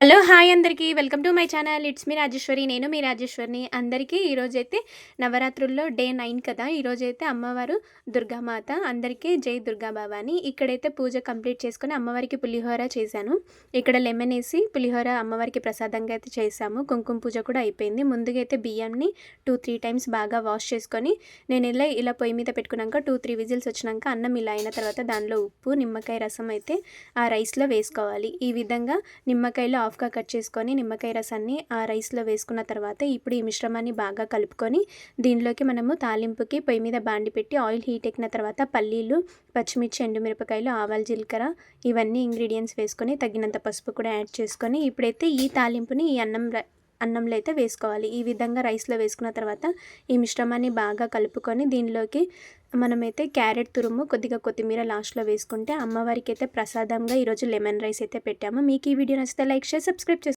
Hello! Hi అందరికీ. Welcome to my channel. It's me Rajeshwari. నేను మీ రాజేశ్వరిని. అందరికీ ఈరోజైతే నవరాత్రుల్లో డే 9 కదా! ఈరోజైతే అమ్మవారు దుర్గామాత. అందరికీ జై దుర్గా భవాని. ఇక్కడైతే పూజ కంప్లీట్ చేసుకొని అమ్మవారికి పులిహోర చేశాను. ఇక్కడ లెమన్ ఏసి పులిహోర అమ్మవారికి ప్రసాదంగా అయితే చేశాము. కుంకుమ పూజ కూడా అయిపోయింది. ముందుగా అయితే బియ్యంని 2-3 టైమ్స్ బాగా వాష్ చేసుకొని నేను ఇలా పొయ్యి మీద పెట్టుకున్నాక 2-3 విజిల్స్ వచ్చినాక అన్నం ఇలా అయిన తర్వాత దానిలో ఉప్పు, నిమ్మకాయ రసం అయితే ఆ రైస్‌లో వేసుకోవాలి. ఈ విధంగా నిమ్మకాయలో హాఫ్‌గా కట్ చేసుకొని నిమ్మకాయ రసాన్ని ఆ రైస్‌లో వేసుకున్న తర్వాత ఇప్పుడు ఈ మిశ్రమాన్ని బాగా కలుపుకొని దీనిలోకి మనము తాలింపుకి పొయ్యి మీద బాండి పెట్టి ఆయిల్ హీట్ ఎక్కిన తర్వాత పల్లీలు, పచ్చిమిర్చి, ఎండుమిరపకాయలు, ఆవాలు, జీలకర్ర ఇవన్నీ ఇంగ్రీడియంట్స్ వేసుకొని తగినంత పసుపు కూడా యాడ్ చేసుకొని ఇప్పుడైతే ఈ తాలింపుని ఈ అన్నంలో అయితే వేసుకోవాలి. ఈ విధంగా రైస్‌లో వేసుకున్న తర్వాత ఈ మిశ్రమాన్ని బాగా కలుపుకొని దీనిలోకి మనమైతే క్యారెట్ తురుము, కొద్దిగా కొత్తిమీర లాస్ట్‌లో వేసుకుంటే అమ్మవారికి అయితే ప్రసాదంగా ఈరోజు లెమన్ రైస్ అయితే పెట్టాము. మీకు ఈ వీడియో నచ్చితే లైక్, షేర్, సబ్స్క్రైబ్ చేసుకోండి.